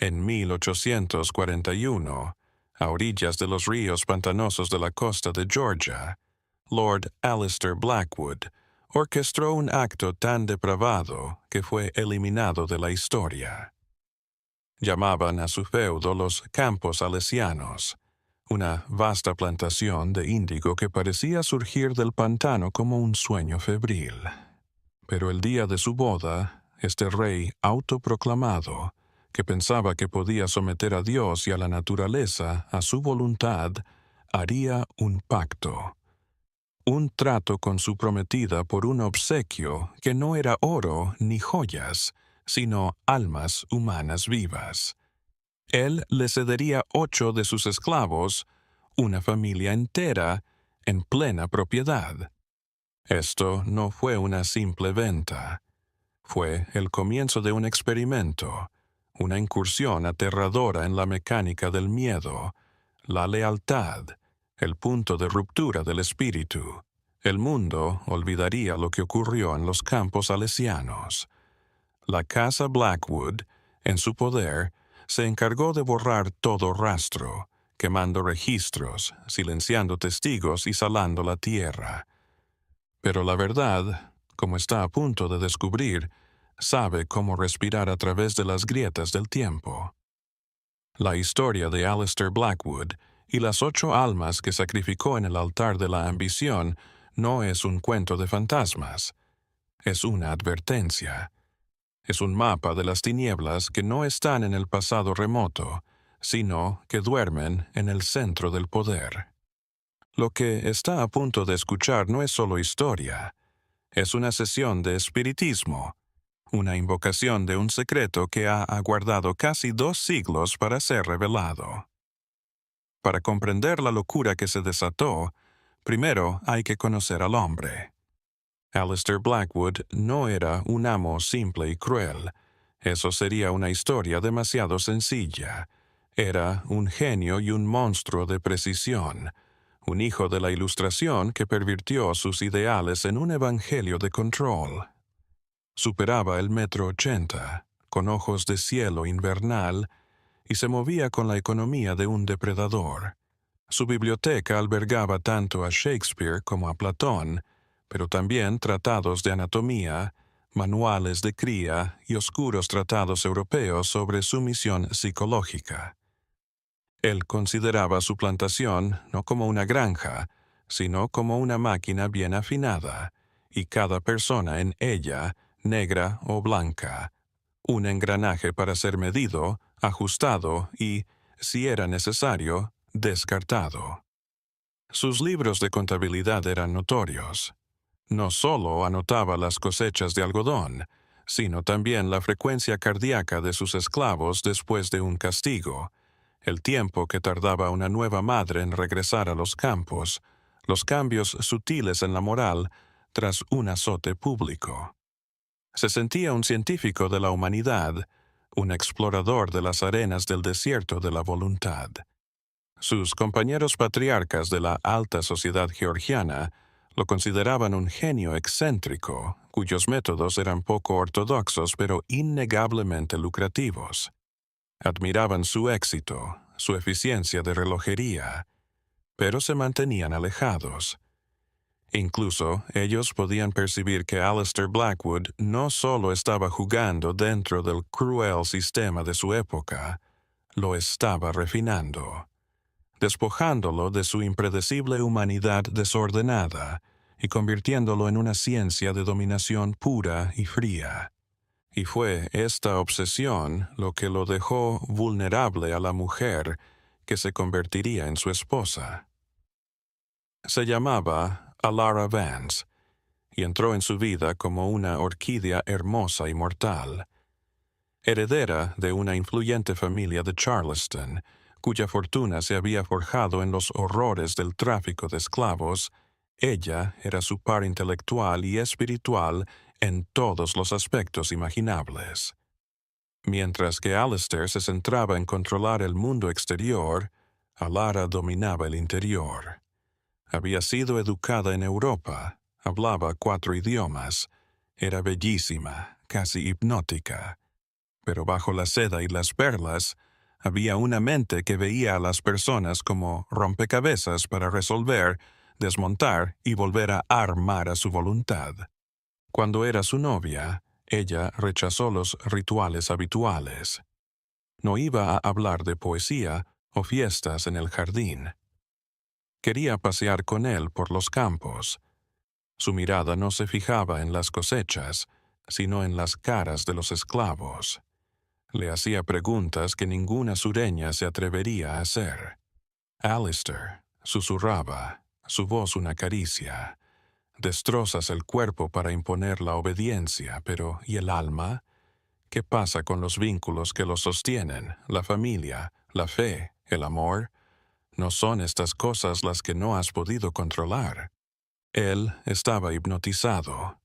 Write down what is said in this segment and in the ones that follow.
En 1841, a orillas de los ríos pantanosos de la costa de Georgia, Lord Alistair Blackwood orquestó un acto tan depravado que fue eliminado de la historia. Llamaban a su feudo los Campos Salesianos, una vasta plantación de índigo que parecía surgir del pantano como un sueño febril. Pero el día de su boda, este rey autoproclamado, que pensaba que podía someter a Dios y a la naturaleza a su voluntad, haría un pacto. Un trato con su prometida por un obsequio que no era oro ni joyas, sino almas humanas vivas. Él le cedería 8 de sus esclavos, una familia entera, en plena propiedad. Esto no fue una simple venta. Fue el comienzo de un experimento, una incursión aterradora en la mecánica del miedo, la lealtad, el punto de ruptura del espíritu. El mundo olvidaría lo que ocurrió en los campos salesianos. La casa Blackwood, en su poder, se encargó de borrar todo rastro, quemando registros, silenciando testigos y salando la tierra. Pero la verdad, como está a punto de descubrir, sabe cómo respirar a través de las grietas del tiempo. La historia de Alistair Blackwood y las 8 almas que sacrificó en el altar de la ambición no es un cuento de fantasmas. Es una advertencia. Es un mapa de las tinieblas que no están en el pasado remoto, sino que duermen en el centro del poder. Lo que está a punto de escuchar no es solo historia, es una sesión de espiritismo, una invocación de un secreto que ha aguardado casi 2 siglos para ser revelado. Para comprender la locura que se desató, primero hay que conocer al hombre. Alistair Blackwood no era un amo simple y cruel. Eso sería una historia demasiado sencilla. Era un genio y un monstruo de precisión, un hijo de la Ilustración que pervirtió sus ideales en un evangelio de control. Superaba el 1,80 m, con ojos de cielo invernal, y se movía con la economía de un depredador. Su biblioteca albergaba tanto a Shakespeare como a Platón, pero también tratados de anatomía, manuales de cría y oscuros tratados europeos sobre sumisión psicológica. Él consideraba su plantación no como una granja, sino como una máquina bien afinada, y cada persona en ella, negra o blanca, un engranaje para ser medido, ajustado y, si era necesario, descartado. Sus libros de contabilidad eran notorios. No solo anotaba las cosechas de algodón, sino también la frecuencia cardíaca de sus esclavos después de un castigo, el tiempo que tardaba una nueva madre en regresar a los campos, los cambios sutiles en la moral tras un azote público. Se sentía un científico de la humanidad, un explorador de las arenas del desierto de la voluntad. Sus compañeros patriarcas de la alta sociedad georgiana lo consideraban un genio excéntrico, cuyos métodos eran poco ortodoxos pero innegablemente lucrativos. Admiraban su éxito, su eficiencia de relojería, pero se mantenían alejados. Incluso ellos podían percibir que Alistair Blackwood no solo estaba jugando dentro del cruel sistema de su época, lo estaba refinando, despojándolo de su impredecible humanidad desordenada y convirtiéndolo en una ciencia de dominación pura y fría. Y fue esta obsesión lo que lo dejó vulnerable a la mujer que se convertiría en su esposa. Se llamaba Alara Vance y entró en su vida como una orquídea hermosa y mortal. Heredera de una influyente familia de Charleston, cuya fortuna se había forjado en los horrores del tráfico de esclavos, ella era su par intelectual y espiritual en todos los aspectos imaginables. Mientras que Alistair se centraba en controlar el mundo exterior, Alara dominaba el interior. Había sido educada en Europa, hablaba 4 idiomas, era bellísima, casi hipnótica. Pero bajo la seda y las perlas, había una mente que veía a las personas como rompecabezas para resolver, desmontar y volver a armar a su voluntad. Cuando era su novia, ella rechazó los rituales habituales. No iba a hablar de poesía o fiestas en el jardín. Quería pasear con él por los campos. Su mirada no se fijaba en las cosechas, sino en las caras de los esclavos. Le hacía preguntas que ninguna sureña se atrevería a hacer. Alistair susurraba, su voz una caricia. Destrozas el cuerpo para imponer la obediencia, pero ¿y el alma? ¿Qué pasa con los vínculos que los sostienen, la familia, la fe, el amor? ¿No son estas cosas las que no has podido controlar? Él estaba hipnotizado.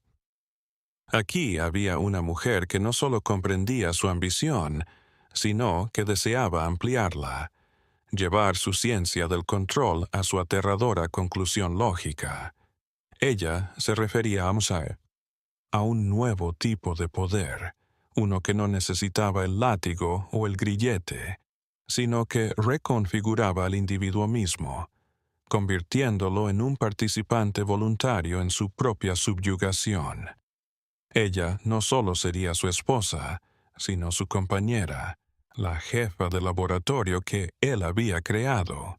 Aquí había una mujer que no solo comprendía su ambición, sino que deseaba ampliarla, llevar su ciencia del control a su aterradora conclusión lógica. Ella se refería a Mosai, a un nuevo tipo de poder, uno que no necesitaba el látigo o el grillete, sino que reconfiguraba al individuo mismo, convirtiéndolo en un participante voluntario en su propia subyugación. Ella no solo sería su esposa, sino su compañera, la jefa de laboratorio que él había creado.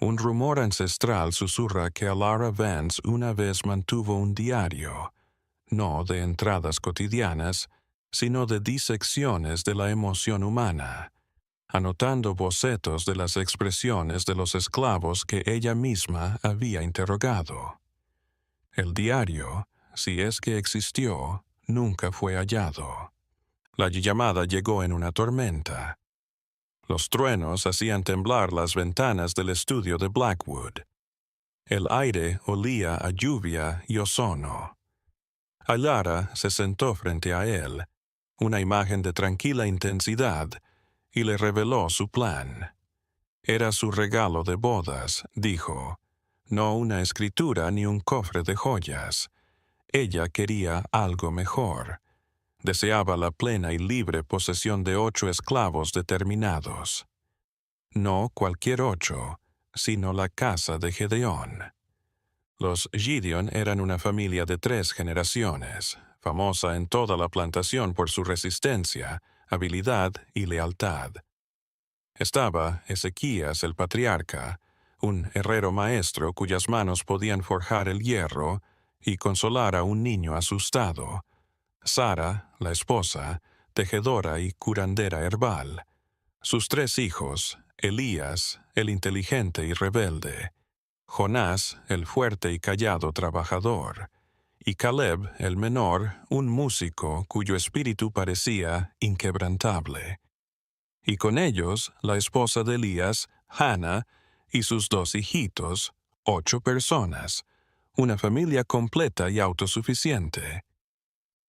Un rumor ancestral susurra que Alara Vance una vez mantuvo un diario, no de entradas cotidianas, sino de disecciones de la emoción humana, anotando bocetos de las expresiones de los esclavos que ella misma había interrogado. El diario, si es que existió, nunca fue hallado. La llamada llegó en una tormenta. Los truenos hacían temblar las ventanas del estudio de Blackwood. El aire olía a lluvia y ozono. Alara se sentó frente a él, una imagen de tranquila intensidad, y le reveló su plan. Era su regalo de bodas, dijo, no una escritura ni un cofre de joyas. Ella quería algo mejor. Deseaba la plena y libre posesión de 8 esclavos determinados. No cualquier 8, sino la casa de Gedeón. Los Gideon eran una familia de 3 generaciones, famosa en toda la plantación por su resistencia, habilidad y lealtad. Estaba Ezequías el patriarca, un herrero maestro cuyas manos podían forjar el hierro y consolar a un niño asustado. Sara, la esposa, tejedora y curandera herbal. Sus 3 hijos, Elías, el inteligente y rebelde, Jonás, el fuerte y callado trabajador, y Caleb, el menor, un músico cuyo espíritu parecía inquebrantable. Y con ellos la esposa de Elías, Hannah, y sus 2 hijitos, 8 personas, una familia completa y autosuficiente.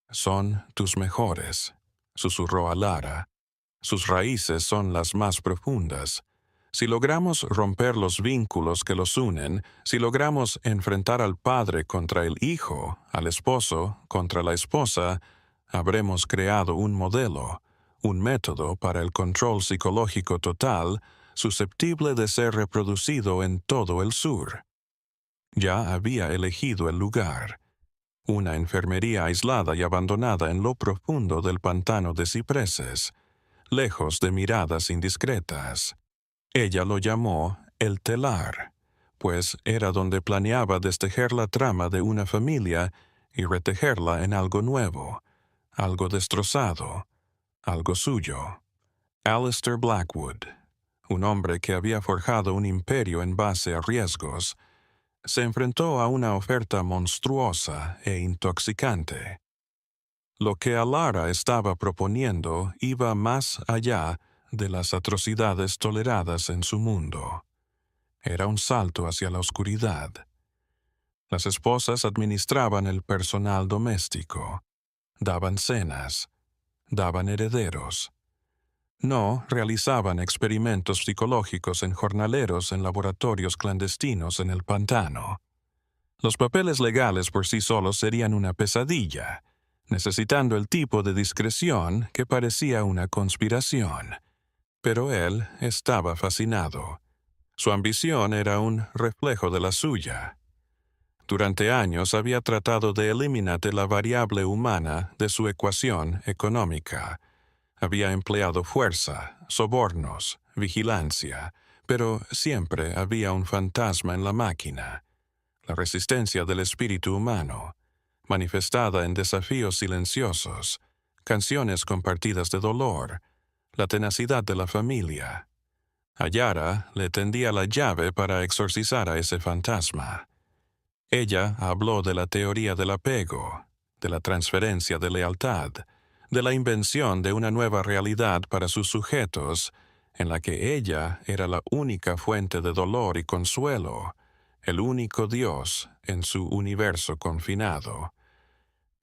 Son tus mejores, susurró Alara. Sus raíces son las más profundas. Si logramos romper los vínculos que los unen, si logramos enfrentar al padre contra el hijo, al esposo contra la esposa, habremos creado un modelo, un método para el control psicológico total, susceptible de ser reproducido en todo el sur. Ya había elegido el lugar. Una enfermería aislada y abandonada en lo profundo del pantano de cipreses, lejos de miradas indiscretas. Ella lo llamó el telar, pues era donde planeaba destejer la trama de una familia y retejerla en algo nuevo, algo destrozado, algo suyo. Alistair Blackwood, un hombre que había forjado un imperio en base a riesgos, se enfrentó a una oferta monstruosa e intoxicante. Lo que Alara estaba proponiendo iba más allá de las atrocidades toleradas en su mundo. Era un salto hacia la oscuridad. Las esposas administraban el personal doméstico, daban cenas, daban herederos. No realizaban experimentos psicológicos en jornaleros en laboratorios clandestinos en el pantano. Los papeles legales por sí solos serían una pesadilla. necesitando el tipo de discreción que parecía una conspiración. Pero él estaba fascinado. Su ambición era un reflejo de la suya. Durante años había tratado de eliminar la variable humana de su ecuación económica. Había empleado fuerza, sobornos, vigilancia, pero siempre había un fantasma en la máquina. La resistencia del espíritu humano, manifestada en desafíos silenciosos, canciones compartidas de dolor, la tenacidad de la familia. Ayara le tendía la llave para exorcizar a ese fantasma. Ella habló de la teoría del apego, de la transferencia de lealtad, de la invención de una nueva realidad para sus sujetos, en la que ella era la única fuente de dolor y consuelo, el único Dios en su universo confinado.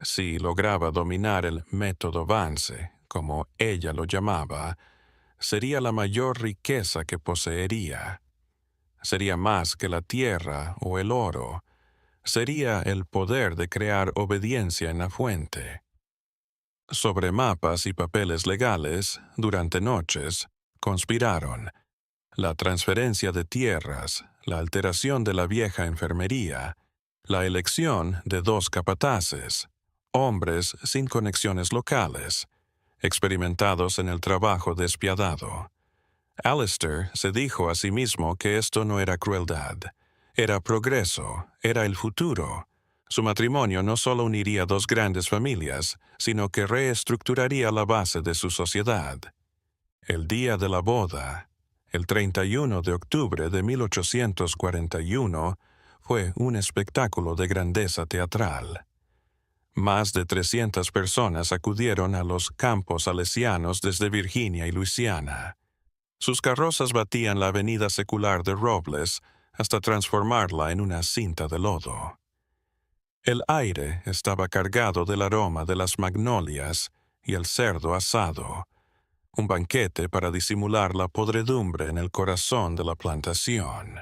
Si lograba dominar el método Vance, como ella lo llamaba, sería la mayor riqueza que poseería. Sería más que la tierra o el oro. Sería el poder de crear obediencia en la fuente. Sobre mapas y papeles legales, durante noches, conspiraron. La transferencia de tierras, la alteración de la vieja enfermería, la elección de 2 capataces, hombres sin conexiones locales, experimentados en el trabajo despiadado. Alistair se dijo a sí mismo que esto no era crueldad, era progreso, era el futuro. Su matrimonio no solo uniría 2 grandes familias, sino que reestructuraría la base de su sociedad. El día de la boda, el 31 de octubre de 1841, fue un espectáculo de grandeza teatral. Más de 300 personas acudieron a los campos salesianos desde Virginia y Luisiana. Sus carrozas batían la avenida secular de Robles hasta transformarla en una cinta de lodo. El aire estaba cargado del aroma de las magnolias y el cerdo asado, un banquete para disimular la podredumbre en el corazón de la plantación.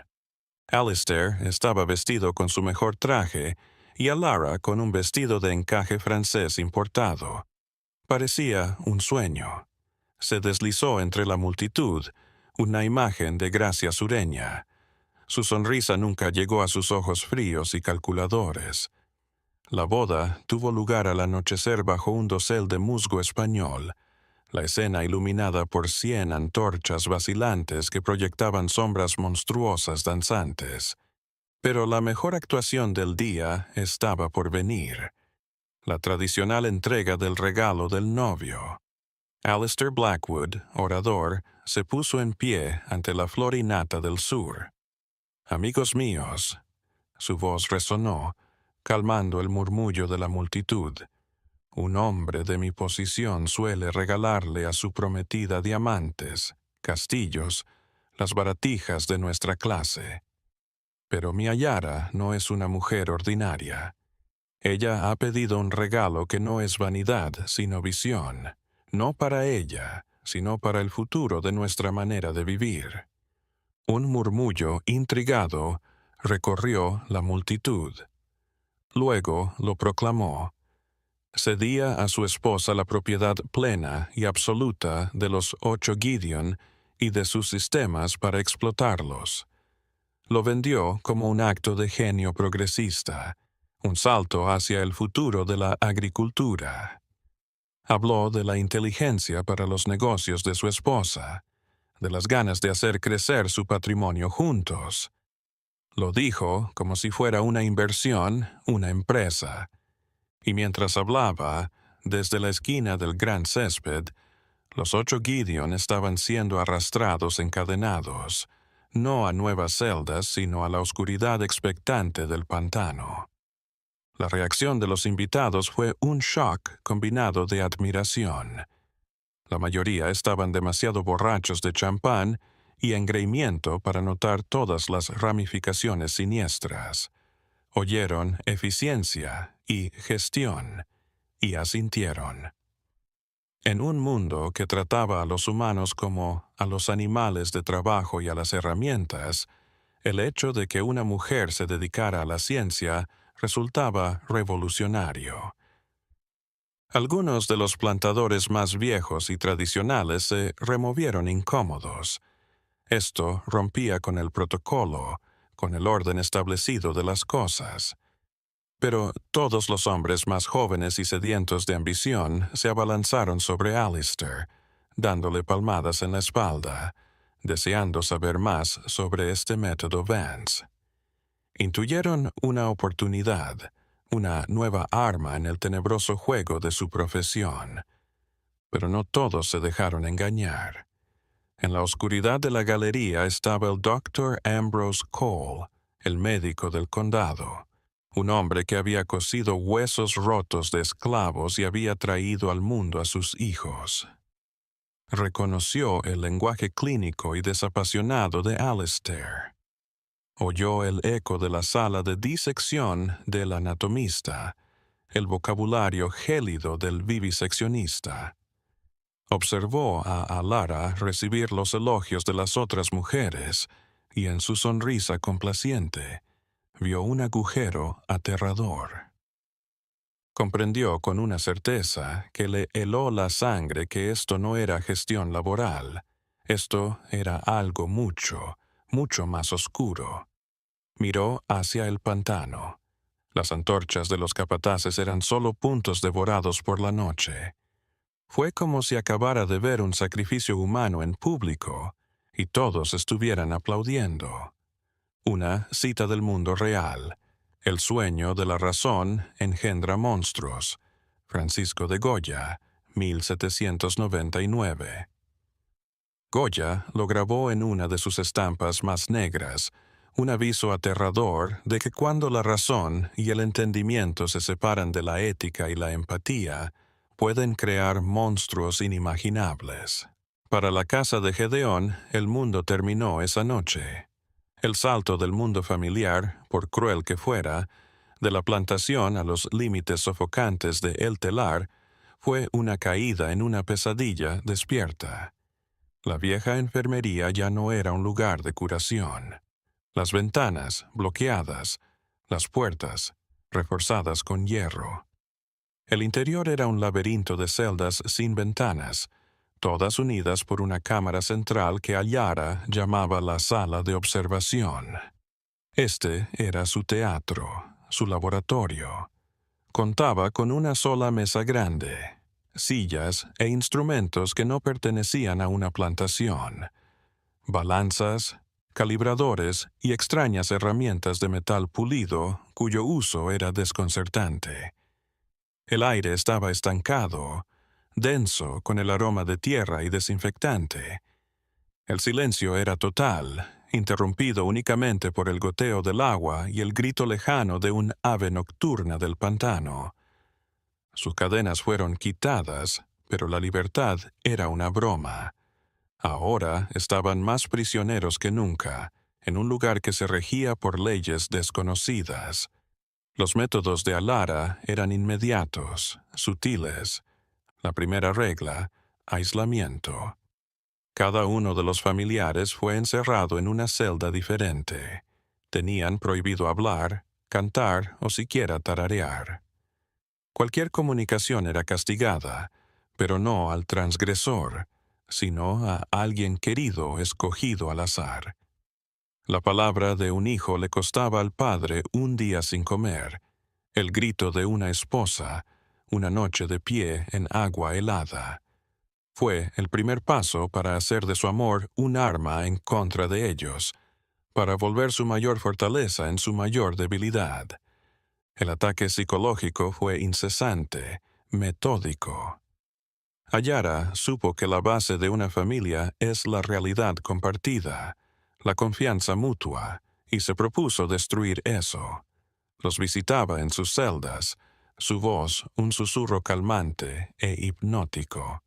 Alistair estaba vestido con su mejor traje y Alara con un vestido de encaje francés importado. Parecía un sueño. Se deslizó entre la multitud, una imagen de gracia sureña. Su sonrisa nunca llegó a sus ojos fríos y calculadores. La boda tuvo lugar al anochecer bajo un dosel de musgo español, la escena iluminada por 100 antorchas vacilantes que proyectaban sombras monstruosas danzantes. Pero la mejor actuación del día estaba por venir. La tradicional entrega del regalo del novio. Alistair Blackwood, orador, se puso en pie ante la florinata del sur. «Amigos míos», su voz resonó, calmando el murmullo de la multitud. «Un hombre de mi posición suele regalarle a su prometida diamantes, castillos, las baratijas de nuestra clase. Pero mi Ayara no es una mujer ordinaria. Ella ha pedido un regalo que no es vanidad, sino visión, no para ella, sino para el futuro de nuestra manera de vivir». Un murmullo intrigado recorrió la multitud. Luego lo proclamó. Cedía a su esposa la propiedad plena y absoluta de los 8 Gideon y de sus sistemas para explotarlos. Lo vendió como un acto de genio progresista, un salto hacia el futuro de la agricultura. Habló de la inteligencia para los negocios de su esposa, de las ganas de hacer crecer su patrimonio juntos. Lo dijo como si fuera una inversión, una empresa. Y mientras hablaba, desde la esquina del gran césped, los 8 Gideon estaban siendo arrastrados encadenados, no a nuevas celdas, sino a la oscuridad expectante del pantano. La reacción de los invitados fue un shock combinado de admiración. La mayoría estaban demasiado borrachos de champán y engreimiento para notar todas las ramificaciones siniestras. Oyeron eficiencia y gestión, y asintieron. En un mundo que trataba a los humanos como a los animales de trabajo y a las herramientas, el hecho de que una mujer se dedicara a la ciencia resultaba revolucionario. Algunos de los plantadores más viejos y tradicionales se removieron incómodos. Esto rompía con el protocolo, con el orden establecido de las cosas. Pero todos los hombres más jóvenes y sedientos de ambición se abalanzaron sobre Alistair, dándole palmadas en la espalda, deseando saber más sobre este método Vance. Intuyeron una oportunidad, una nueva arma en el tenebroso juego de su profesión. Pero no todos se dejaron engañar. En la oscuridad de la galería estaba el Dr. Ambrose Cole, el médico del condado, un hombre que había cosido huesos rotos de esclavos y había traído al mundo a sus hijos. Reconoció el lenguaje clínico y desapasionado de Alistair. Oyó el eco de la sala de disección del anatomista, el vocabulario gélido del viviseccionista. Observó a Alara recibir los elogios de las otras mujeres, y en su sonrisa complaciente vio un agujero aterrador. Comprendió con una certeza que le heló la sangre que esto no era gestión laboral. Esto era algo mucho, mucho más oscuro. Miró hacia el pantano. Las antorchas de los capataces eran solo puntos devorados por la noche. Fue como si acabara de ver un sacrificio humano en público y todos estuvieran aplaudiendo. Una cita del mundo real. El sueño de la razón engendra monstruos. Francisco de Goya, 1799. Goya lo grabó en una de sus estampas más negras, un aviso aterrador de que cuando la razón y el entendimiento se separan de la ética y la empatía, pueden crear monstruos inimaginables. Para la casa de Gedeón, el mundo terminó esa noche. El salto del mundo familiar, por cruel que fuera, de la plantación a los límites sofocantes de El Telar, fue una caída en una pesadilla despierta. La vieja enfermería ya no era un lugar de curación. Las ventanas bloqueadas, las puertas reforzadas con hierro. El interior era un laberinto de celdas sin ventanas, todas unidas por una cámara central que Alara llamaba la sala de observación. Este era su teatro, su laboratorio. Contaba con una sola mesa grande, sillas e instrumentos que no pertenecían a una plantación, balanzas, calibradores y extrañas herramientas de metal pulido cuyo uso era desconcertante. El aire estaba estancado, denso con el aroma de tierra y desinfectante. El silencio era total, interrumpido únicamente por el goteo del agua y el grito lejano de un ave nocturna del pantano. Sus cadenas fueron quitadas, pero la libertad era una broma. Ahora estaban más prisioneros que nunca, en un lugar que se regía por leyes desconocidas. Los métodos de Alara eran inmediatos, sutiles. La primera regla, aislamiento. Cada uno de los familiares fue encerrado en una celda diferente. Tenían prohibido hablar, cantar o siquiera tararear. Cualquier comunicación era castigada, pero no al transgresor, sino a alguien querido escogido al azar. La palabra de un hijo le costaba al padre un día sin comer, el grito de una esposa, una noche de pie en agua helada. Fue el primer paso para hacer de su amor un arma en contra de ellos, para volver su mayor fortaleza en su mayor debilidad. El ataque psicológico fue incesante, metódico. Ayara supo que la base de una familia es la realidad compartida, la confianza mutua, y se propuso destruir eso. Los visitaba en sus celdas, su voz un susurro calmante e hipnótico.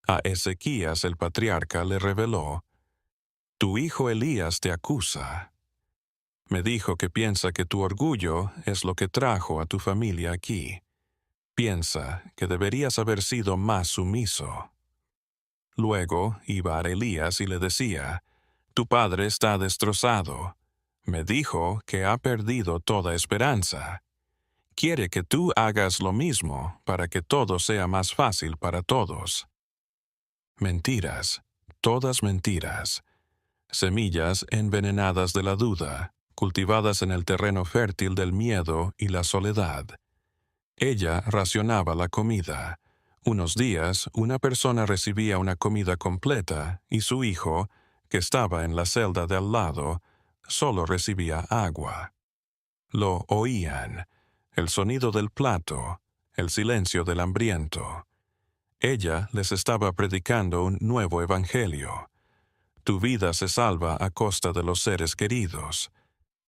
A Ezequías el patriarca le reveló: «Tu hijo Elías te acusa. Me dijo que piensa que tu orgullo es lo que trajo a tu familia aquí. Piensa que deberías haber sido más sumiso». Luego iba a Elías y le decía: «Tu padre está destrozado. Me dijo que ha perdido toda esperanza. Quiere que tú hagas lo mismo para que todo sea más fácil para todos. Mentiras, todas mentiras. Semillas envenenadas de la duda, cultivadas en el terreno fértil del miedo y la soledad. Ella racionaba la comida. Unos días, una persona recibía una comida completa y su hijo, que estaba en la celda de al lado, solo recibía agua. Lo oían, el sonido del plato, el silencio del hambriento. Ella les estaba predicando un nuevo evangelio. Tu vida se salva a costa de los seres queridos.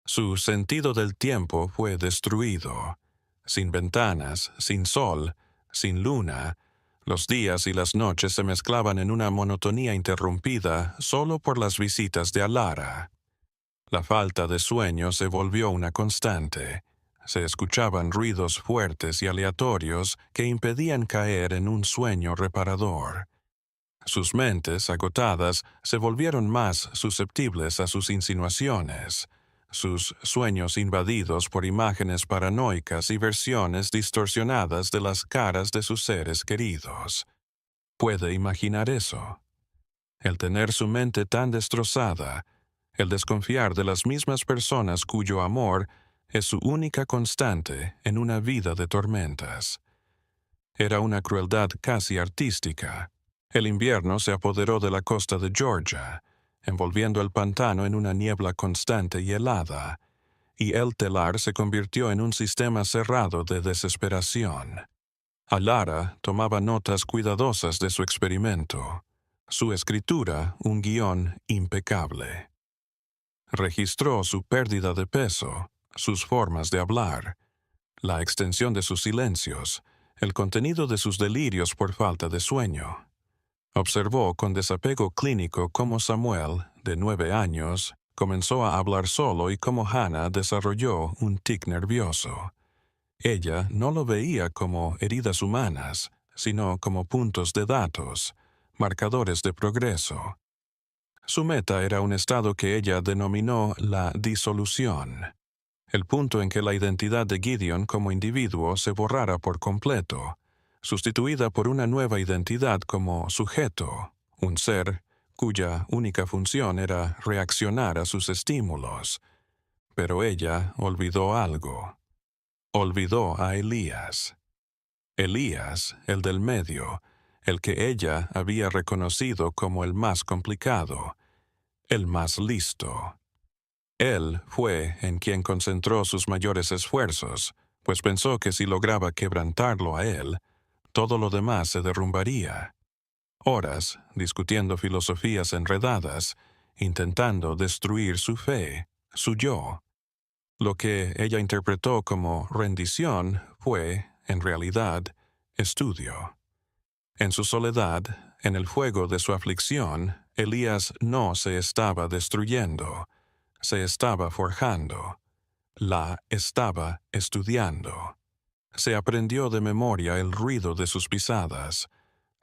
Su sentido del tiempo fue destruido. Sin ventanas, sin sol, sin luna, los días y las noches se mezclaban en una monotonía interrumpida solo por las visitas de Alara. La falta de sueño se volvió una constante. Se escuchaban ruidos fuertes y aleatorios que impedían caer en un sueño reparador. Sus mentes, agotadas, se volvieron más susceptibles a sus insinuaciones, sus sueños invadidos por imágenes paranoicas y versiones distorsionadas de las caras de sus seres queridos. ¿Puede imaginar eso? El tener su mente tan destrozada, el desconfiar de las mismas personas cuyo amor es su única constante en una vida de tormentas. Era una crueldad casi artística. El invierno se apoderó de la costa de Georgia, envolviendo el pantano en una niebla constante y helada, y el telar se convirtió en un sistema cerrado de desesperación. Alara tomaba notas cuidadosas de su experimento, su escritura un guión impecable. Registró su pérdida de peso, sus formas de hablar, la extensión de sus silencios, el contenido de sus delirios por falta de sueño. Observó con desapego clínico cómo Samuel, de 9 años, comenzó a hablar solo y cómo Hannah desarrolló un tic nervioso. Ella no lo veía como heridas humanas, sino como puntos de datos, marcadores de progreso. Su meta era un estado que ella denominó la disolución, el punto en que la identidad de Gideon como individuo se borrara por completo, sustituida por una nueva identidad como sujeto, un ser cuya única función era reaccionar a sus estímulos. Pero ella olvidó algo. Olvidó a Elías. Elías, el del medio, el que ella había reconocido como el más complicado, el más listo. Él fue en quien concentró sus mayores esfuerzos, pues pensó que si lograba quebrantarlo a él, todo lo demás se derrumbaría. Horas discutiendo filosofías enredadas, intentando destruir su fe, su yo. Lo que ella interpretó como rendición fue, en realidad, estudio. En su soledad, en el fuego de su aflicción, Elías no se estaba destruyendo, se estaba forjando. La estaba estudiando. Se aprendió de memoria el ruido de sus pisadas,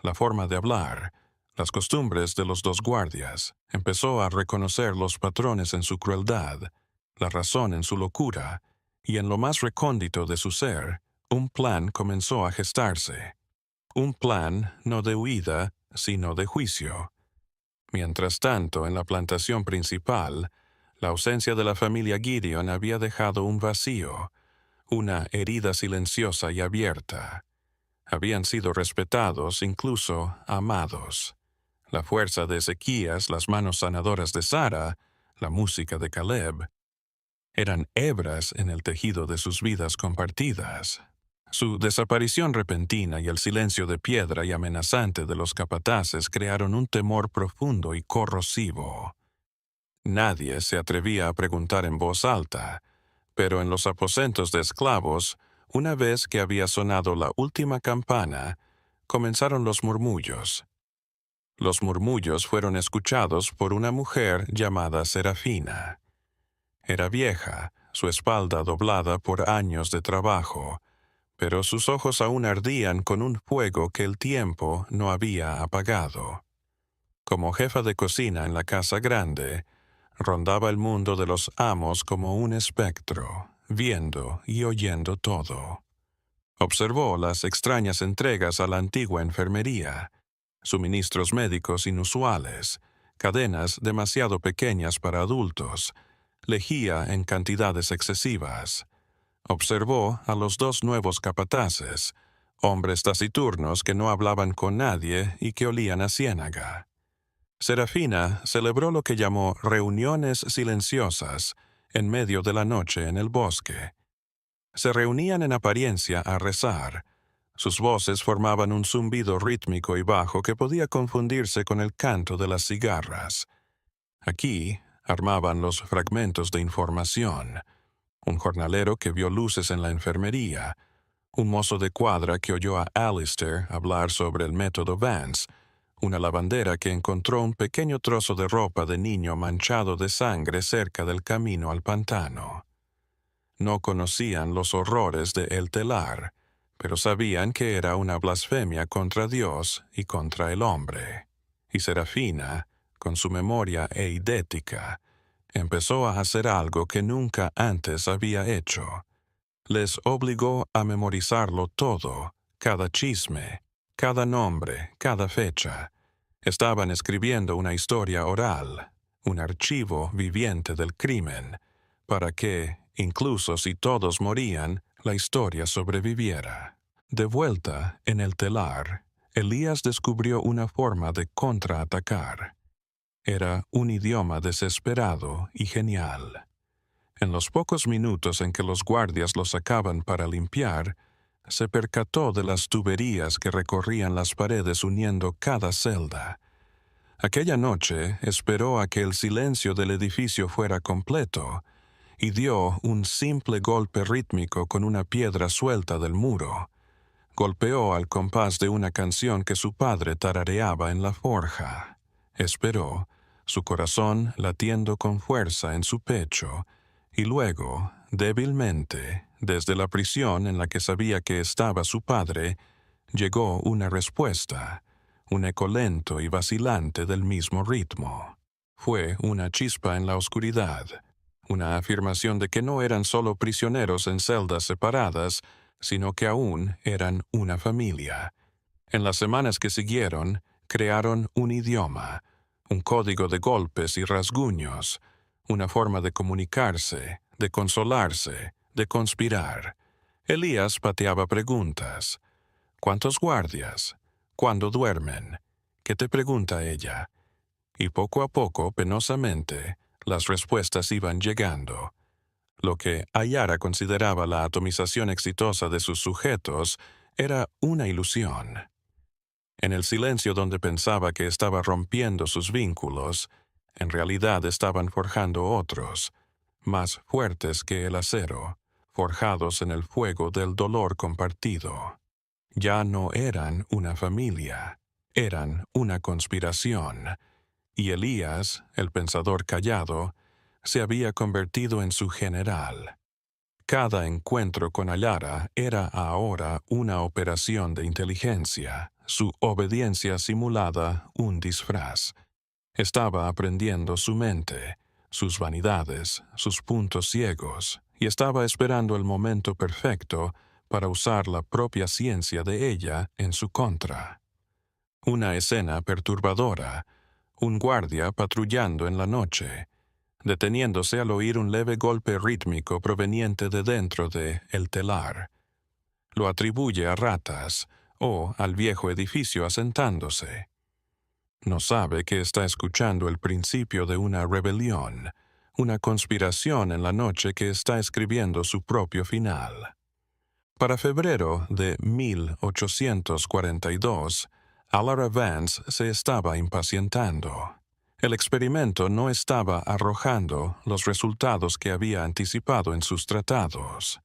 la forma de hablar, las costumbres de los 2 guardias. Empezó a reconocer los patrones en su crueldad, la razón en su locura, y en lo más recóndito de su ser, un plan comenzó a gestarse. Un plan no de huida, sino de juicio. Mientras tanto, en la plantación principal, la ausencia de la familia Gideon había dejado un vacío, una herida silenciosa y abierta. Habían sido respetados, incluso amados. La fuerza de Ezequías, las manos sanadoras de Sara, la música de Caleb, eran hebras en el tejido de sus vidas compartidas. Su desaparición repentina y el silencio de piedra y amenazante de los capataces crearon un temor profundo y corrosivo. Nadie se atrevía a preguntar en voz alta, pero en los aposentos de esclavos, una vez que había sonado la última campana, comenzaron los murmullos. Los murmullos fueron escuchados por una mujer llamada Serafina. Era vieja, su espalda doblada por años de trabajo, pero sus ojos aún ardían con un fuego que el tiempo no había apagado. Como jefa de cocina en la casa grande, rondaba el mundo de los amos como un espectro, viendo y oyendo todo. Observó las extrañas entregas a la antigua enfermería, suministros médicos inusuales, cadenas demasiado pequeñas para adultos, lejía en cantidades excesivas. Observó a los dos nuevos capataces, hombres taciturnos que no hablaban con nadie y que olían a ciénaga. Serafina celebró lo que llamó reuniones silenciosas en medio de la noche en el bosque. Se reunían en apariencia a rezar. Sus voces formaban un zumbido rítmico y bajo que podía confundirse con el canto de las cigarras. Aquí armaban los fragmentos de información. Un jornalero que vio luces en la enfermería, un mozo de cuadra que oyó a Alistair hablar sobre el método Vance, una lavandera que encontró un pequeño trozo de ropa de niño manchado de sangre cerca del camino al pantano. No conocían los horrores de El Telar, pero sabían que era una blasfemia contra Dios y contra el hombre. Y Serafina, con su memoria eidética, empezó a hacer algo que nunca antes había hecho. Les obligó a memorizarlo todo, cada chisme, cada nombre, cada fecha. Estaban escribiendo una historia oral, un archivo viviente del crimen, para que, incluso si todos morían, la historia sobreviviera. De vuelta en El Telar, Elías descubrió una forma de contraatacar. Era un idioma desesperado y genial. En los pocos minutos en que los guardias lo sacaban para limpiar, se percató de las tuberías que recorrían las paredes uniendo cada celda. Aquella noche esperó a que el silencio del edificio fuera completo y dio un simple golpe rítmico con una piedra suelta del muro. Golpeó al compás de una canción que su padre tarareaba en la forja. Esperó, su corazón latiendo con fuerza en su pecho, y luego, débilmente, desde la prisión en la que sabía que estaba su padre, llegó una respuesta, un eco lento y vacilante del mismo ritmo. Fue una chispa en la oscuridad, una afirmación de que no eran solo prisioneros en celdas separadas, sino que aún eran una familia. En las semanas que siguieron, crearon un idioma, un código de golpes y rasguños, una forma de comunicarse, de consolarse, de conspirar. Elías pateaba preguntas. ¿Cuántos guardias? ¿Cuándo duermen? ¿Qué te pregunta ella? Y poco a poco, penosamente, las respuestas iban llegando. Lo que Ayara consideraba la atomización exitosa de sus sujetos era una ilusión. En el silencio donde pensaba que estaba rompiendo sus vínculos, en realidad estaban forjando otros, más fuertes que el acero, forjados en el fuego del dolor compartido. Ya no eran una familia, eran una conspiración, y Elías, el pensador callado, se había convertido en su general. Cada encuentro con Ayara era ahora una operación de inteligencia, su obediencia simulada un disfraz. Estaba aprendiendo su mente, sus vanidades, sus puntos ciegos, y estaba esperando el momento perfecto para usar la propia ciencia de ella en su contra. Una escena perturbadora, un guardia patrullando en la noche, deteniéndose al oír un leve golpe rítmico proveniente de dentro de El Telar. Lo atribuye a ratas o al viejo edificio asentándose. No sabe que está escuchando el principio de una rebelión, una conspiración en la noche que está escribiendo su propio final. Para febrero de 1842, Alara Vance se estaba impacientando. El experimento no estaba arrojando los resultados que había anticipado en sus tratados.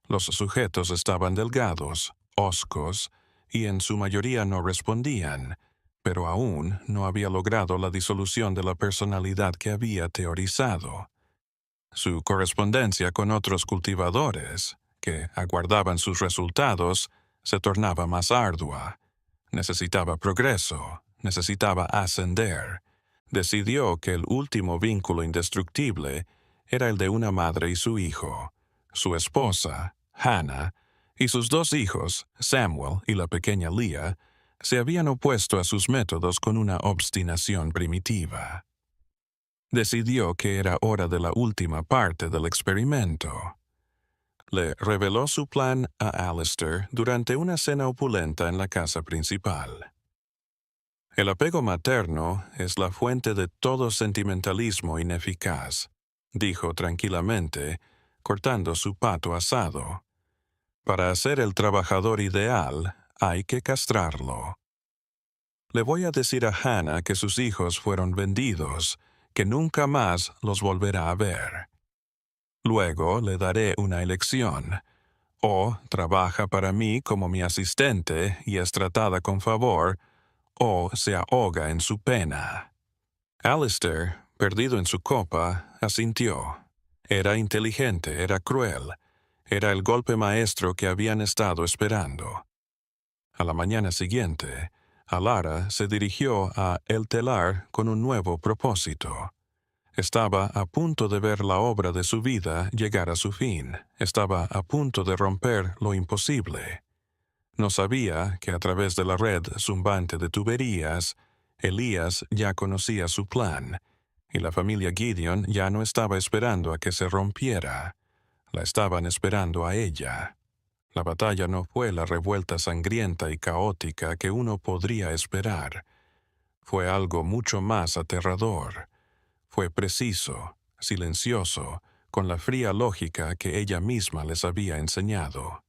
Los sujetos estaban delgados, hoscos, y en su mayoría no respondían, pero aún no había logrado la disolución de la personalidad que había teorizado. Su correspondencia con otros cultivadores, que aguardaban sus resultados, se tornaba más ardua. Necesitaba progreso, necesitaba ascender. Decidió que el último vínculo indestructible era el de una madre y su hijo, su esposa, Hannah, y sus 2 hijos, Samuel y la pequeña Leah, se habían opuesto a sus métodos con una obstinación primitiva. Decidió que era hora de la última parte del experimento. Le reveló su plan a Alistair durante una cena opulenta en la casa principal. El apego materno es la fuente de todo sentimentalismo ineficaz, dijo tranquilamente, cortando su pato asado. Para hacer el trabajador ideal, hay que castrarlo. Le voy a decir a Hannah que sus hijos fueron vendidos, que nunca más los volverá a ver. Luego le daré una elección. O trabaja para mí como mi asistente y es tratada con favor, o se ahoga en su pena. Alistair, perdido en su copa, asintió. Era inteligente, era cruel. Era el golpe maestro que habían estado esperando. A la mañana siguiente, Alara se dirigió a El Telar con un nuevo propósito. Estaba a punto de ver la obra de su vida llegar a su fin. Estaba a punto de romper lo imposible. No sabía que a través de la red zumbante de tuberías, Elías ya conocía su plan, y la familia Gideon ya no estaba esperando a que se rompiera. La estaban esperando a ella. La batalla no fue la revuelta sangrienta y caótica que uno podría esperar. Fue algo mucho más aterrador. Fue preciso, silencioso, con la fría lógica que ella misma les había enseñado.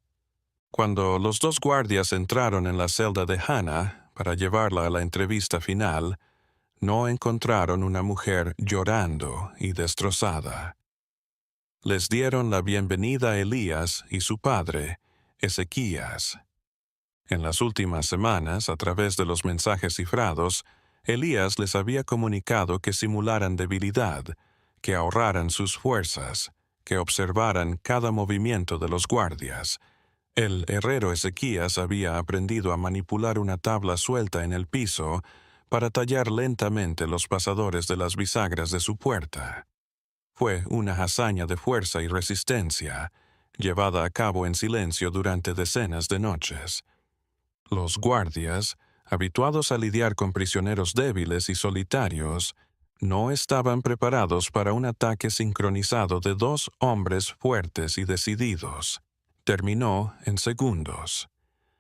Cuando los 2 guardias entraron en la celda de Hannah para llevarla a la entrevista final, no encontraron una mujer llorando y destrozada. Les dieron la bienvenida a Elías y su padre, Ezequías. En las últimas semanas, a través de los mensajes cifrados, Elías les había comunicado que simularan debilidad, que ahorraran sus fuerzas, que observaran cada movimiento de los guardias. El herrero Ezequías había aprendido a manipular una tabla suelta en el piso para tallar lentamente los pasadores de las bisagras de su puerta. Fue una hazaña de fuerza y resistencia, llevada a cabo en silencio durante decenas de noches. Los guardias, habituados a lidiar con prisioneros débiles y solitarios, no estaban preparados para un ataque sincronizado de 2 hombres fuertes y decididos. Terminó en segundos.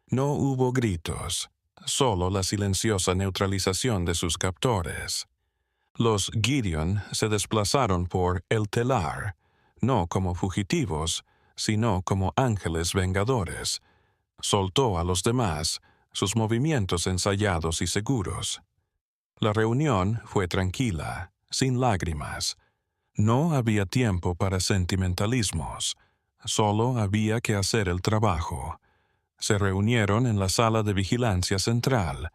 No hubo gritos, solo la silenciosa neutralización de sus captores. Los Gideon se desplazaron por El Telar, no como fugitivos, sino como ángeles vengadores. Soltó a los demás, sus movimientos ensayados y seguros. La reunión fue tranquila, sin lágrimas. No había tiempo para sentimentalismos. Solo había que hacer el trabajo. Se reunieron en la sala de vigilancia central,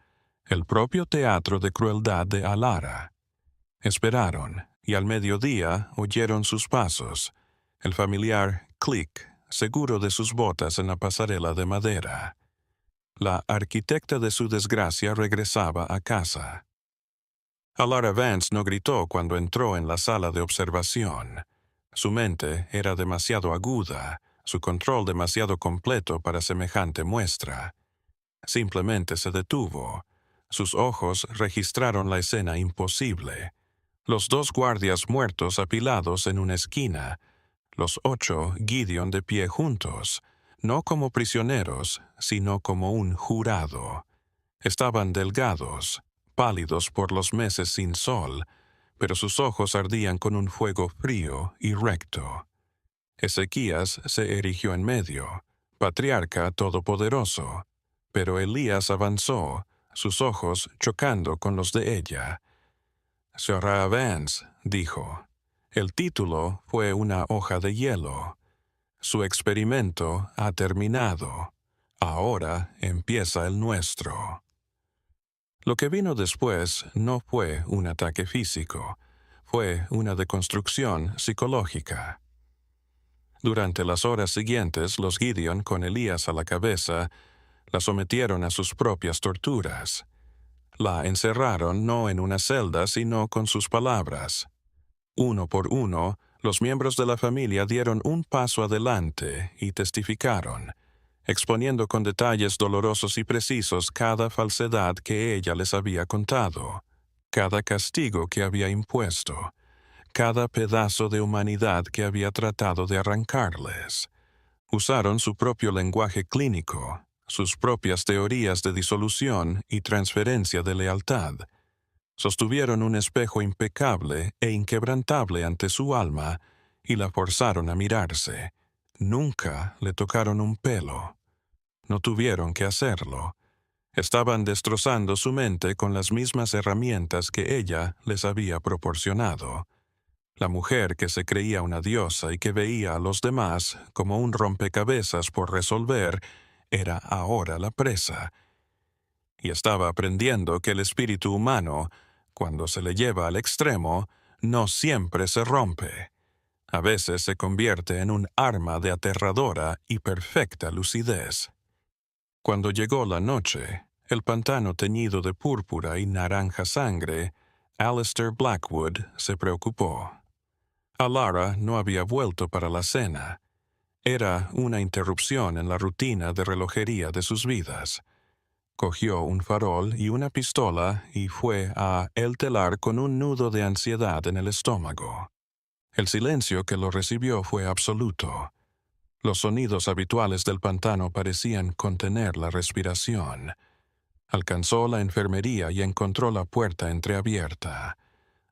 el propio teatro de crueldad de Alara. Esperaron, y al mediodía oyeron sus pasos, el familiar clic, seguro de sus botas en la pasarela de madera. La arquitecta de su desgracia regresaba a casa. Alara Vance no gritó cuando entró en la sala de observación. Su mente era demasiado aguda, su control demasiado completo para semejante muestra. Simplemente se detuvo. Sus ojos registraron la escena imposible. Los 2 guardias muertos apilados en una esquina, los 8 Gideon de pie juntos, no como prisioneros, sino como un jurado. Estaban delgados, pálidos por los meses sin sol, pero sus ojos ardían con un fuego frío y recto. Ezequías se erigió en medio, patriarca todopoderoso, pero Elías avanzó, sus ojos chocando con los de ella. Sarah Vance, dijo. El título fue una hoja de hielo. Su experimento ha terminado. Ahora empieza el nuestro. Lo que vino después no fue un ataque físico, fue una deconstrucción psicológica. Durante las horas siguientes, los Gideon, con Elías a la cabeza, la sometieron a sus propias torturas. La encerraron no en una celda, sino con sus palabras. Uno por uno, Los miembros de la familia dieron un paso adelante y testificaron, exponiendo con detalles dolorosos y precisos cada falsedad que ella les había contado, cada castigo que había impuesto, cada pedazo de humanidad que había tratado de arrancarles. Usaron su propio lenguaje clínico, sus propias teorías de disolución y transferencia de lealtad. Sostuvieron un espejo impecable e inquebrantable ante su alma y la forzaron a mirarse. Nunca le tocaron un pelo. No tuvieron que hacerlo. Estaban destrozando su mente con las mismas herramientas que ella les había proporcionado. La mujer que se creía una diosa y que veía a los demás como un rompecabezas por resolver, era ahora la presa. Y estaba aprendiendo que el espíritu humano, cuando se le lleva al extremo, no siempre se rompe. A veces se convierte en un arma de aterradora y perfecta lucidez. Cuando llegó la noche, el pantano teñido de púrpura y naranja sangre, Alistair Blackwood se preocupó. Alara no había vuelto para la cena. Era una interrupción en la rutina de relojería de sus vidas. Cogió un farol y una pistola y fue a El Telar con un nudo de ansiedad en el estómago. El silencio que lo recibió fue absoluto. Los sonidos habituales del pantano parecían contener la respiración. Alcanzó la enfermería y encontró la puerta entreabierta.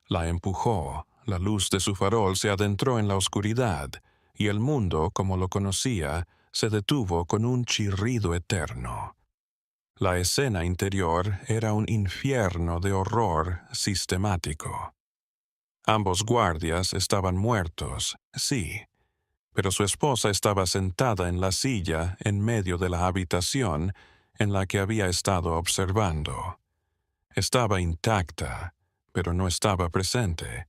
La empujó, la luz de su farol se adentró en la oscuridad, y el mundo, como lo conocía, se detuvo con un chirrido eterno. La escena interior era un infierno de horror sistemático. Ambos guardias estaban muertos, sí, pero su esposa estaba sentada en la silla en medio de la habitación en la que había estado observando. Estaba intacta, pero no estaba presente.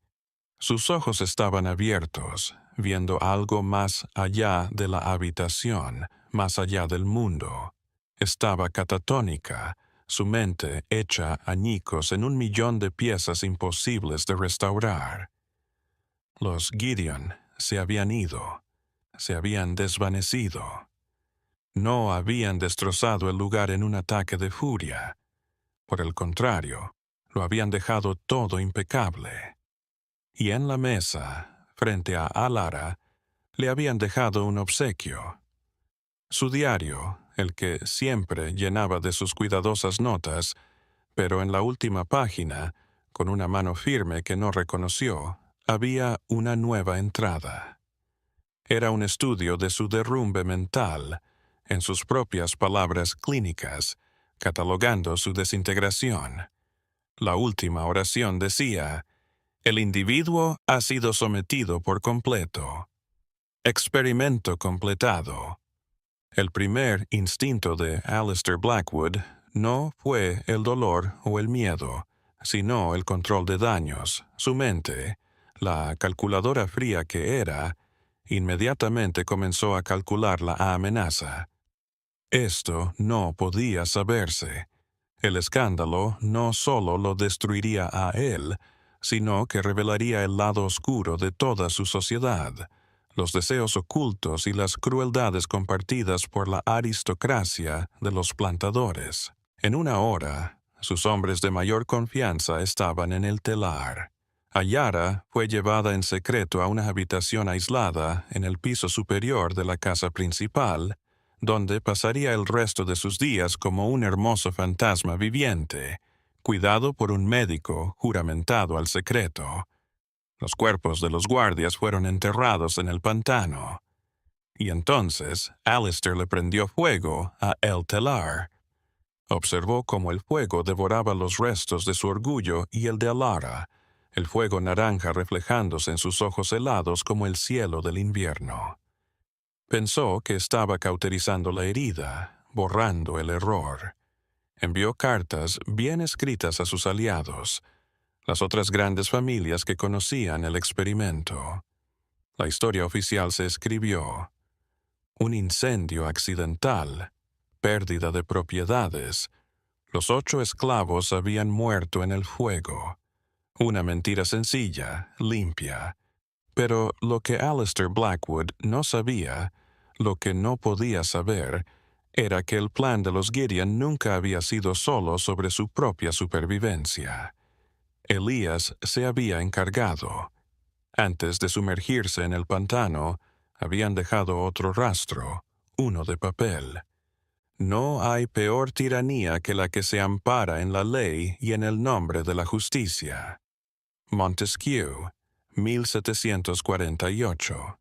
Sus ojos estaban abiertos, viendo algo más allá de la habitación, más allá del mundo. Estaba catatónica, su mente hecha añicos en 1.000.000 de piezas imposibles de restaurar. Los Gideon se habían ido, se habían desvanecido. No habían destrozado el lugar en un ataque de furia. Por el contrario, lo habían dejado todo impecable. Y en la mesa, frente a Alara, le habían dejado un obsequio. Su diario, el que siempre llenaba de sus cuidadosas notas, pero en la última página, con una mano firme que no reconoció, había una nueva entrada. Era un estudio de su derrumbe mental, en sus propias palabras clínicas, catalogando su desintegración. La última oración decía: el individuo ha sido sometido por completo. Experimento completado. El primer instinto de Alistair Blackwood no fue el dolor o el miedo, sino el control de daños. Su mente, la calculadora fría que era, inmediatamente comenzó a calcular la amenaza. Esto no podía saberse. El escándalo no solo lo destruiría a él, sino que revelaría el lado oscuro de toda su sociedad, los deseos ocultos y las crueldades compartidas por la aristocracia de los plantadores. En una hora, sus hombres de mayor confianza estaban en el telar. Ayara fue llevada en secreto a una habitación aislada en el piso superior de la casa principal, donde pasaría el resto de sus días como un hermoso fantasma viviente, cuidado por un médico juramentado al secreto. Los cuerpos de los guardias fueron enterrados en el pantano. Y entonces Alistair le prendió fuego a El Telar. Observó cómo el fuego devoraba los restos de su orgullo y el de Alara, el fuego naranja reflejándose en sus ojos helados como el cielo del invierno. Pensó que estaba cauterizando la herida, borrando el error. Envió cartas bien escritas a sus aliados, las otras grandes familias que conocían el experimento. La historia oficial se escribió: un incendio accidental, pérdida de propiedades, los 8 esclavos habían muerto en el fuego. Una mentira sencilla, limpia. Pero lo que Alistair Blackwood no sabía, lo que no podía saber, era que el plan de los Gideon nunca había sido solo sobre su propia supervivencia. Elías se había encargado. Antes de sumergirse en el pantano, habían dejado otro rastro, uno de papel. No hay peor tiranía que la que se ampara en la ley y en el nombre de la justicia. Montesquieu, 1748.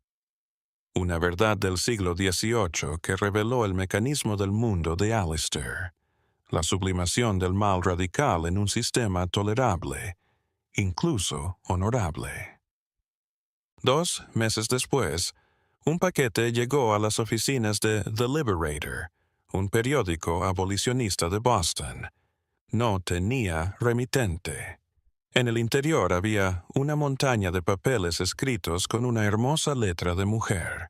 Una verdad del siglo XVIII que reveló el mecanismo del mundo de Alistair, la sublimación del mal radical en un sistema tolerable, incluso honorable. 2 meses después, un paquete llegó a las oficinas de The Liberator, un periódico abolicionista de Boston. No tenía remitente. En el interior había una montaña de papeles escritos con una hermosa letra de mujer.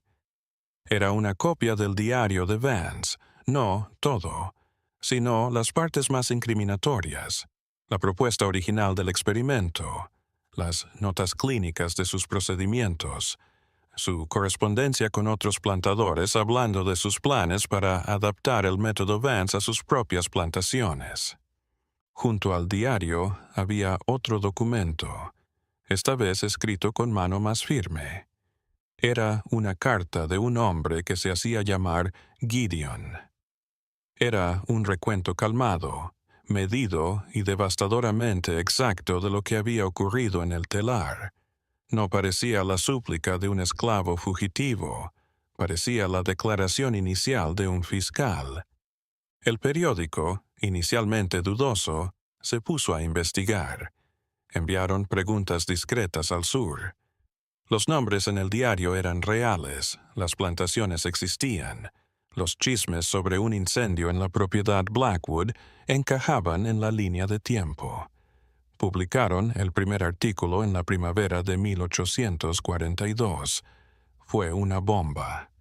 Era una copia del diario de Vance, no todo, sino las partes más incriminatorias, la propuesta original del experimento, las notas clínicas de sus procedimientos, su correspondencia con otros plantadores hablando de sus planes para adaptar el método Vance a sus propias plantaciones. Junto al diario había otro documento, esta vez escrito con mano más firme. Era una carta de un hombre que se hacía llamar Gideon. Era un recuento calmado, medido y devastadoramente exacto de lo que había ocurrido en el telar. No parecía la súplica de un esclavo fugitivo, parecía la declaración inicial de un fiscal. El periódico, inicialmente dudoso, se puso a investigar. Enviaron preguntas discretas al sur. Los nombres en el diario eran reales, las plantaciones existían. Los chismes sobre un incendio en la propiedad Blackwood encajaban en la línea de tiempo. Publicaron el primer artículo en la primavera de 1842. Fue una bomba.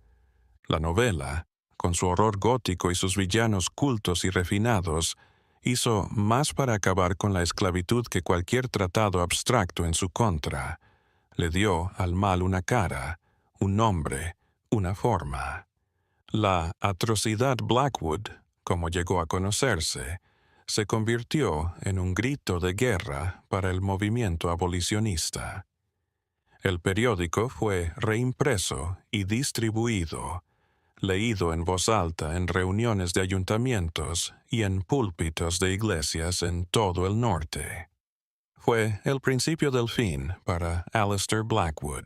La novela, con su horror gótico y sus villanos cultos y refinados, hizo más para acabar con la esclavitud que cualquier tratado abstracto en su contra. Le dio al mal una cara, un nombre, una forma. La atrocidad Blackwood, como llegó a conocerse, se convirtió en un grito de guerra para el movimiento abolicionista. El periódico fue reimpreso y distribuido, leído en voz alta en reuniones de ayuntamientos y en púlpitos de iglesias en todo el norte. Fue el principio del fin para Alistair Blackwood.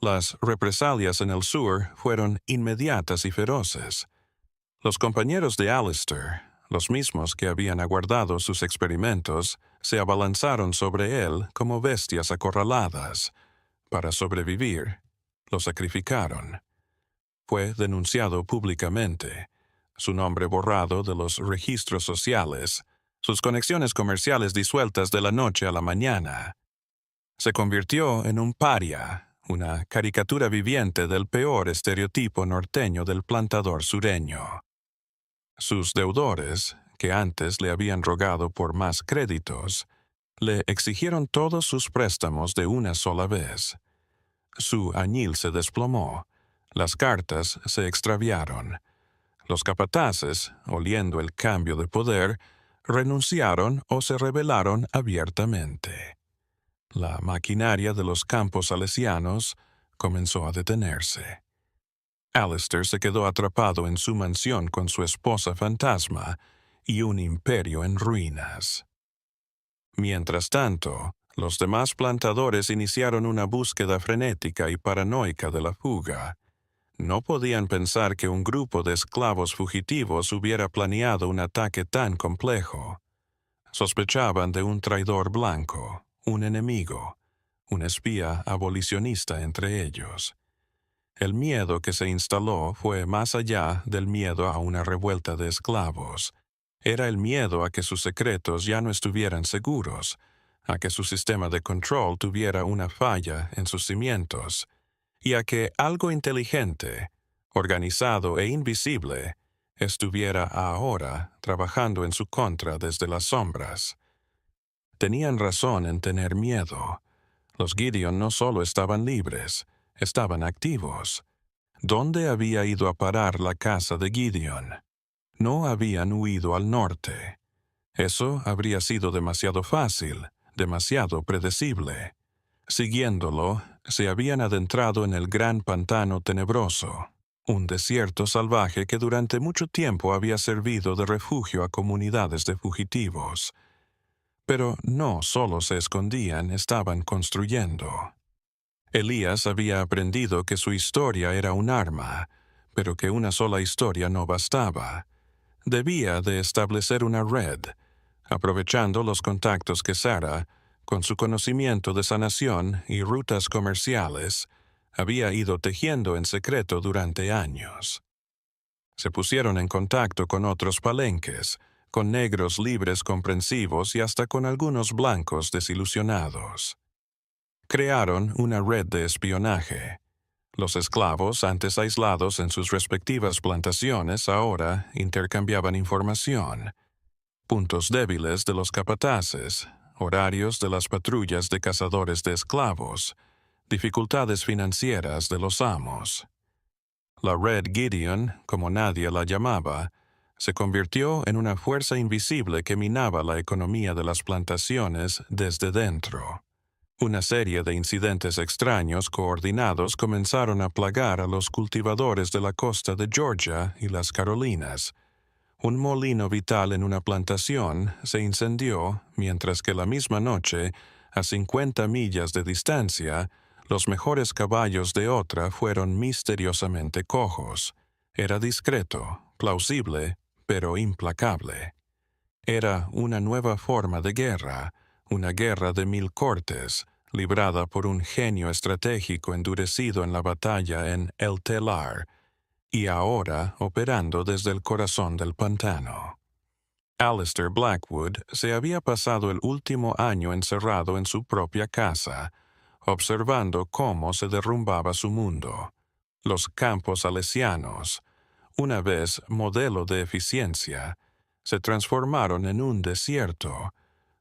Las represalias en el sur fueron inmediatas y feroces. Los compañeros de Alistair, los mismos que habían aguardado sus experimentos, se abalanzaron sobre él como bestias acorraladas. Para sobrevivir, lo sacrificaron. Fue denunciado públicamente, su nombre borrado de los registros sociales, sus conexiones comerciales disueltas de la noche a la mañana. Se convirtió en un paria, una caricatura viviente del peor estereotipo norteño del plantador sureño. Sus deudores, que antes le habían rogado por más créditos, le exigieron todos sus préstamos de una sola vez. Su añil se desplomó, las cartas se extraviaron. Los capataces, oliendo el cambio de poder, renunciaron o se rebelaron abiertamente. La maquinaria de los campos salesianos comenzó a detenerse. Alistair se quedó atrapado en su mansión con su esposa fantasma y un imperio en ruinas. Mientras tanto, los demás plantadores iniciaron una búsqueda frenética y paranoica de la fuga. No podían pensar que un grupo de esclavos fugitivos hubiera planeado un ataque tan complejo. Sospechaban de un traidor blanco, un enemigo, un espía abolicionista entre ellos. El miedo que se instaló fue más allá del miedo a una revuelta de esclavos. Era el miedo a que sus secretos ya no estuvieran seguros, a que su sistema de control tuviera una falla en sus cimientos, y a que algo inteligente, organizado e invisible, estuviera ahora trabajando en su contra desde las sombras. Tenían razón en tener miedo. Los Gideon no solo estaban libres, estaban activos. ¿Dónde había ido a parar la casa de Gideon? No habían huido al norte. Eso habría sido demasiado fácil, demasiado predecible. Siguiéndolo, se habían adentrado en el gran pantano tenebroso, un desierto salvaje que durante mucho tiempo había servido de refugio a comunidades de fugitivos. Pero no solo se escondían, estaban construyendo. Elías había aprendido que su historia era un arma, pero que una sola historia no bastaba. Debía de establecer una red, aprovechando los contactos que Sara, con su conocimiento de sanación y rutas comerciales, había ido tejiendo en secreto durante años. Se pusieron en contacto con otros palenques, con negros libres comprensivos y hasta con algunos blancos desilusionados. Crearon una red de espionaje. Los esclavos, antes aislados en sus respectivas plantaciones, ahora intercambiaban información. Puntos débiles de los capataces, horarios de las patrullas de cazadores de esclavos, dificultades financieras de los amos. La Red Gideon, como nadie la llamaba, se convirtió en una fuerza invisible que minaba la economía de las plantaciones desde dentro. Una serie de incidentes extraños coordinados comenzaron a plagar a los cultivadores de la costa de Georgia y las Carolinas. Un molino vital en una plantación se incendió, mientras que la misma noche, a 50 millas de distancia, los mejores caballos de otra fueron misteriosamente cojos. Era discreto, plausible, pero implacable. Era una nueva forma de guerra, una guerra de 1000 cortes, librada por un genio estratégico endurecido en la batalla en El Telar, y ahora operando desde el corazón del pantano. Alistair Blackwood se había pasado el último año encerrado en su propia casa, observando cómo se derrumbaba su mundo. Los campos salesianos, una vez modelo de eficiencia, se transformaron en un desierto,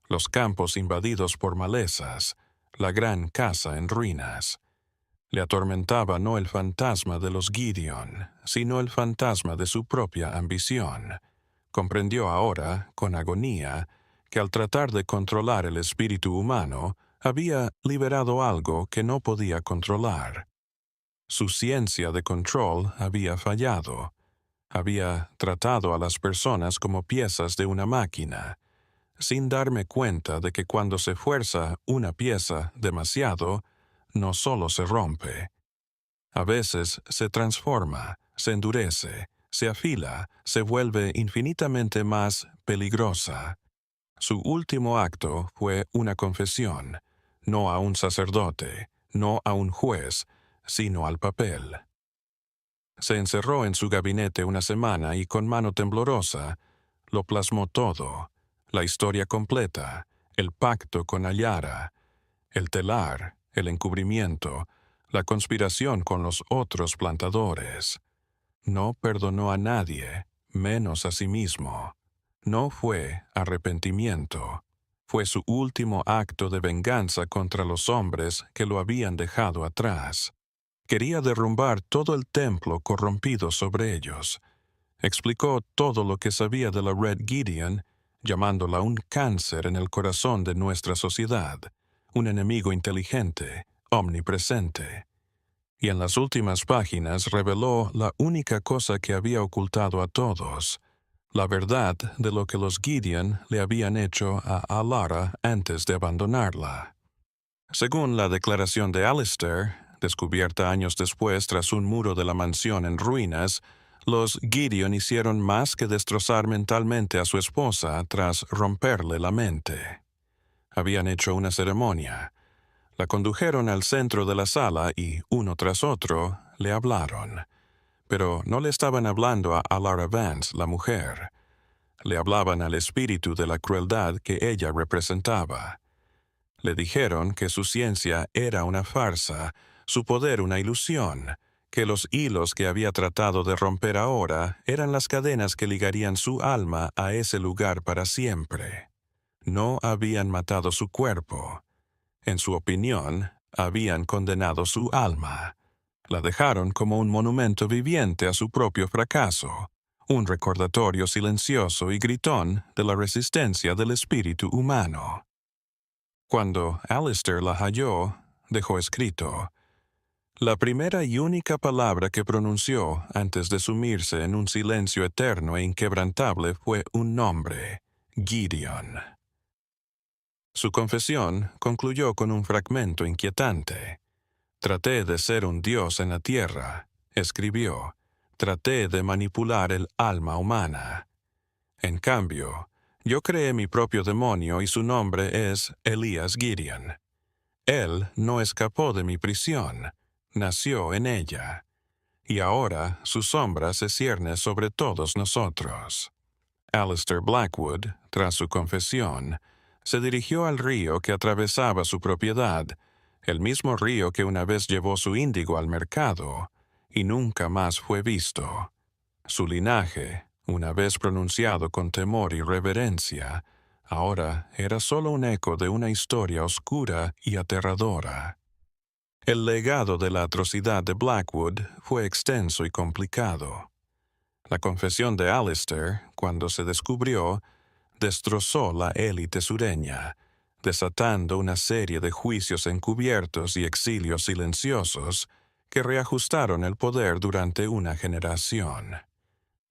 los campos invadidos por malezas, la gran casa en ruinas. Le atormentaba no el fantasma de los Gideon, sino el fantasma de su propia ambición. Comprendió ahora, con agonía, que al tratar de controlar el espíritu humano, había liberado algo que no podía controlar. Su ciencia de control había fallado. Había tratado a las personas como piezas de una máquina, sin darme cuenta de que cuando se fuerza una pieza demasiado, no solo se rompe. A veces se transforma, se endurece, se afila, se vuelve infinitamente más peligrosa. Su último acto fue una confesión, no a un sacerdote, no a un juez, sino al papel. Se encerró en su gabinete una semana y con mano temblorosa lo plasmó todo, la historia completa, el pacto con Ayara, el telar, el encubrimiento, la conspiración con los otros plantadores. No perdonó a nadie, menos a sí mismo. No fue arrepentimiento. Fue su último acto de venganza contra los hombres que lo habían dejado atrás. Quería derrumbar todo el templo corrompido sobre ellos. Explicó todo lo que sabía de la Red Gideon, llamándola un cáncer en el corazón de nuestra sociedad, un enemigo inteligente, omnipresente. Y en las últimas páginas reveló la única cosa que había ocultado a todos, la verdad de lo que los Gideon le habían hecho a Alara antes de abandonarla. Según la declaración de Alistair, descubierta años después tras un muro de la mansión en ruinas, los Gideon hicieron más que destrozar mentalmente a su esposa tras romperle la mente. Habían hecho una ceremonia. La condujeron al centro de la sala y, uno tras otro, le hablaron. Pero no le estaban hablando a Alara Vance, la mujer. Le hablaban al espíritu de la crueldad que ella representaba. Le dijeron que su ciencia era una farsa, su poder una ilusión, que los hilos que había tratado de romper ahora eran las cadenas que ligarían su alma a ese lugar para siempre. No habían matado su cuerpo. En su opinión, habían condenado su alma. La dejaron como un monumento viviente a su propio fracaso, un recordatorio silencioso y gritón de la resistencia del espíritu humano. Cuando Alistair la halló, dejó escrito: la primera y única palabra que pronunció antes de sumirse en un silencio eterno e inquebrantable fue un nombre: Gideon. Su confesión concluyó con un fragmento inquietante. Traté de ser un dios en la tierra, escribió. Traté de manipular el alma humana. En cambio, yo creé mi propio demonio y su nombre es Elías Gideon. Él no escapó de mi prisión, nació en ella, y ahora su sombra se cierne sobre todos nosotros. Alistair Blackwood, tras su confesión, se dirigió al río que atravesaba su propiedad, el mismo río que una vez llevó su índigo al mercado, y nunca más fue visto. Su linaje, una vez pronunciado con temor y reverencia, ahora era solo un eco de una historia oscura y aterradora. El legado de la atrocidad de Blackwood fue extenso y complicado. La confesión de Alistair, cuando se descubrió, destrozó la élite sureña, desatando una serie de juicios encubiertos y exilios silenciosos que reajustaron el poder durante una generación.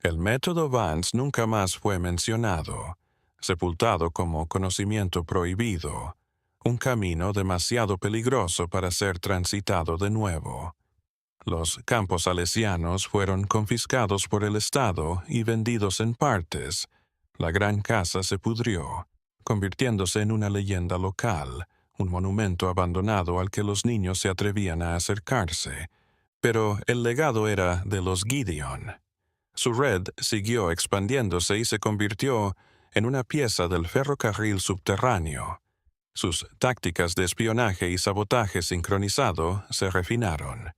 El método Vance nunca más fue mencionado, sepultado como conocimiento prohibido, un camino demasiado peligroso para ser transitado de nuevo. Los campos salesianos fueron confiscados por el Estado y vendidos en partes. La gran casa se pudrió, convirtiéndose en una leyenda local, un monumento abandonado al que los niños se atrevían a acercarse. Pero el legado era de los Gideon. Su red siguió expandiéndose y se convirtió en una pieza del ferrocarril subterráneo. Sus tácticas de espionaje y sabotaje sincronizado se refinaron.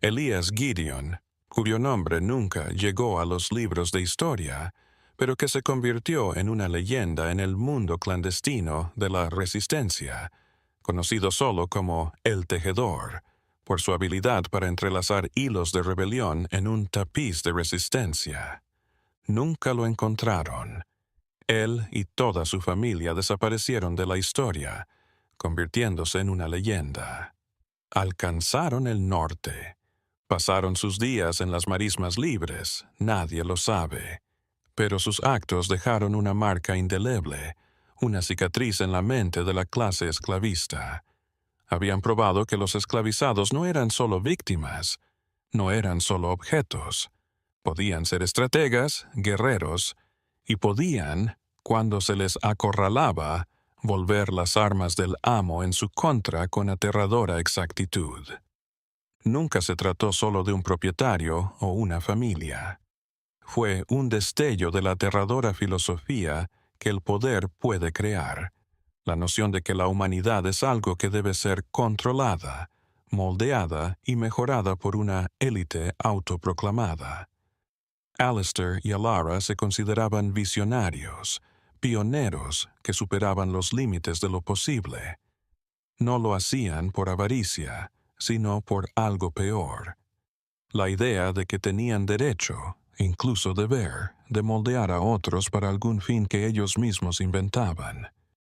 Elías Gideon, cuyo nombre nunca llegó a los libros de historia, pero que se convirtió en una leyenda en el mundo clandestino de la resistencia, conocido solo como El Tejedor, por su habilidad para entrelazar hilos de rebelión en un tapiz de resistencia. Nunca lo encontraron. Él y toda su familia desaparecieron de la historia, convirtiéndose en una leyenda. Alcanzaron el norte. Pasaron sus días en las marismas libres, nadie lo sabe. Pero sus actos dejaron una marca indeleble, una cicatriz en la mente de la clase esclavista. Habían probado que los esclavizados no eran solo víctimas, no eran solo objetos. Podían ser estrategas, guerreros, y podían, cuando se les acorralaba, volver las armas del amo en su contra con aterradora exactitud. Nunca se trató solo de un propietario o una familia. Fue un destello de la aterradora filosofía que el poder puede crear, la noción de que la humanidad es algo que debe ser controlada, moldeada y mejorada por una élite autoproclamada. Alistair y Alara se consideraban visionarios, pioneros que superaban los límites de lo posible. No lo hacían por avaricia, sino por algo peor. La idea de que tenían derecho, incluso deber, de moldear a otros para algún fin que ellos mismos inventaban.